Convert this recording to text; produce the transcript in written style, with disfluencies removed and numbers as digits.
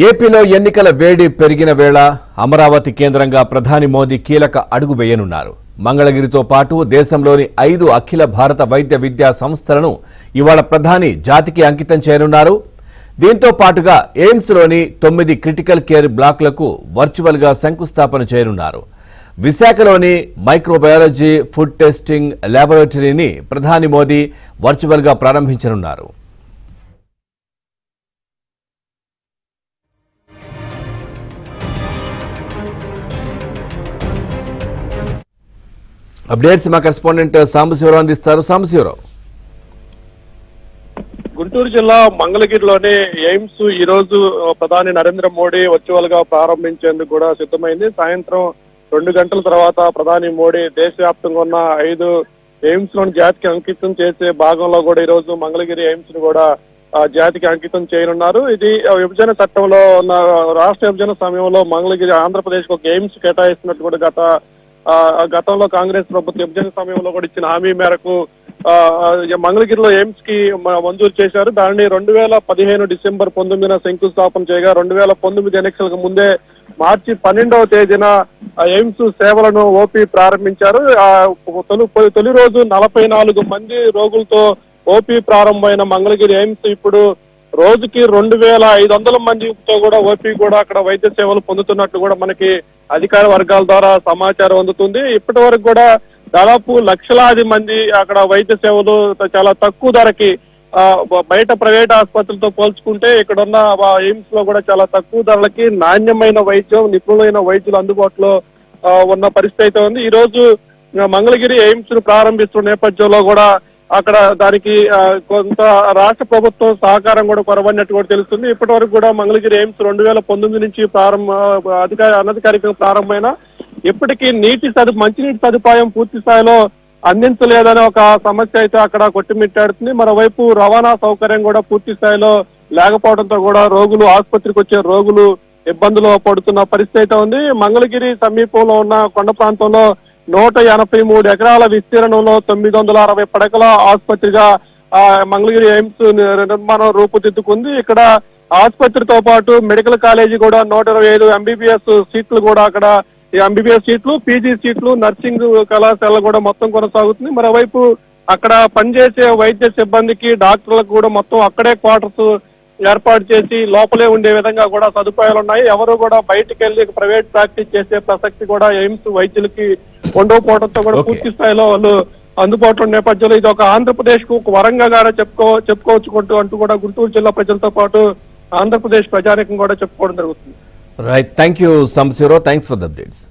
ఏపీలో ఎన్నికల వేడి పెరిగిన వేళ అమరావతి కేంద్రంగా ప్రధాని మోదీ కీలక అడుగు వేయనున్నారు. మంగళగిరితో పాటు దేశంలోని 5 అఖిల భారత వైద్య విద్యా సంస్థలను ఇవాళ ప్రధాని జాతికి అంకితం చేయనున్నారు. దీంతో పాటుగా ఎయిమ్స్లోని 9 క్రిటికల్ కేర్ బ్లాక్లకు వర్చువల్గా శంకుస్థాపన చేయనున్నారు. విశాఖలోని మైక్రోబయాలజీ ఫుడ్ టెస్టింగ్ ల్యాబొరేటరీని ప్రధాని మోదీ వర్చువల్గా ప్రారంభించనున్నారు. అప్డేట్స్ మా కరెస్పాండెంట్ సాంబశివరావు అందిస్తారు. సాంబశివరావు, గుంటూరు జిల్లా మంగళగిరిలోని ఎయిమ్స్ ఈ రోజు ప్రధాని నరేంద్ర మోడీ వర్చువల్ గా ప్రారంభించేందుకు కూడా సిద్ధమైంది. సాయంత్రం 2 గంటల తర్వాత ప్రధాని మోడీ దేశవ్యాప్తంగా ఉన్న 5 ఎయిమ్స్ లోని జాతికి అంకితం చేసే భాగంలో కూడా ఈ రోజు మంగళగిరి ఎయిమ్స్ ను కూడా జాతికి అంకితం చేయనున్నారు. ఇది విభజన చట్టంలో ఉన్న రాష్ట్ర విభజన సమయంలో మంగళగిరి ఆంధ్రప్రదేశ్ ఒక ఎయిమ్స్ కేటాయిస్తున్నట్టు కూడా గతంలో కాంగ్రెస్ ప్రభుత్వం విభజన సమయంలో కూడా ఇచ్చిన హామీ మేరకు మంగళగిరిలో ఎయిమ్స్ కి మంజూరు చేశారు. దానిని 2015 డిసెంబర్ 19న శంకుస్థాపన చేయగా 2019 ఎన్నికలకు ముందే మార్చి 12వ తేదీన ఎయిమ్స్ సేవలను ఓపీ ప్రారంభించారు. తొలి రోజు 44 మంది రోగులతో ఓపీ ప్రారంభమైన మంగళగిరి ఎయిమ్స్ ఇప్పుడు రోజుకి 2500 మందితో కూడా ఓపీ కూడా అక్కడ వైద్య సేవలు పొందుతున్నట్లు కూడా మనకి అధికార వర్గాల ద్వారా సమాచారం అందుతుంది. ఇప్పటి వరకు కూడా దాదాపు లక్షలాది మంది అక్కడ వైద్య సేవలు చాలా తక్కువ ధరకి బయట ప్రైవేట్ ఆసుపత్రులతో పోల్చుకుంటే ఇక్కడ ఉన్న ఎయిమ్స్ లో కూడా చాలా తక్కువ ధరలకి నాణ్యమైన వైద్యం, నిపుణులైన వైద్యులు అందుబాటులో ఉన్న పరిస్థితి అయితే ఉంది. ఈ రోజు మంగళగిరి ఎయిమ్స్ ను ప్రారంభిస్తున్న నేపథ్యంలో కూడా అక్కడ దానికి కొంత రాష్ట్ర ప్రభుత్వం సహకారం కూడా కొరవన్నట్టు కూడా తెలుస్తుంది. ఇప్పటి వరకు కూడా మంగళగిరి ఎయిమ్స్ 2019 నుంచి అనధికారికంగా ప్రారంభమైన ఇప్పటికీ మంచినీటి సదుపాయం పూర్తి స్థాయిలో అందించలేదనే ఒక సమస్య అయితే అక్కడ కొట్టిమిట్టాడుతుంది. మరోవైపు రవాణా సౌకర్యం కూడా పూర్తి స్థాయిలో లేకపోవడంతో కూడా ఆసుపత్రికి వచ్చే రోగులు ఇబ్బందులు పడుతున్న పరిస్థితి అయితే ఉంది. మంగళగిరి సమీపంలో ఉన్న కొండ ప్రాంతంలో 183 ఎకరాల విస్తీర్ణంలో 960 పడకల ఆసుపత్రిగా మంగళగిరి ఎయిమ్స్ నిర్మాణం రూపుదిద్దుకుంది. ఇక్కడ ఆసుపత్రితో పాటు మెడికల్ కాలేజీ కూడా 125 ఎంబీబీఎస్ సీట్లు కూడా అక్కడ ఎంబీబీఎస్ సీట్లు, పీజీ సీట్లు, నర్సింగ్ కళాశాల కూడా మొత్తం కొనసాగుతుంది. మరోవైపు అక్కడ పనిచేసే వైద్య సిబ్బందికి, డాక్టర్లకు కూడా మొత్తం అక్కడే క్వార్టర్స్ ఏర్పాటు చేసి లోపలే ఉండే విధంగా కూడా సదుపాయాలు ఉన్నాయి. ఎవరు కూడా బయటకు వెళ్లి ప్రైవేట్ ప్రాక్టీస్ చేసే ప్రసక్తి కూడా ఎయిమ్స్ వైద్యులకి ఉండకపోవడంతో కూడా పూర్తి స్థాయిలో వాళ్ళు అందుబాటులో నేపథ్యంలో ఇది ఒక ఆంధ్రప్రదేశ్ కు ఒక వరంగా చెప్పుకోవచ్చు అంటూ కూడా గుంటూరు జిల్లా ప్రజలతో పాటు ఆంధ్రప్రదేశ్ ప్రజానీకం కూడా చెప్పుకోవడం జరుగుతుంది. Right, thank you Sambasivarao, thanks for the updates.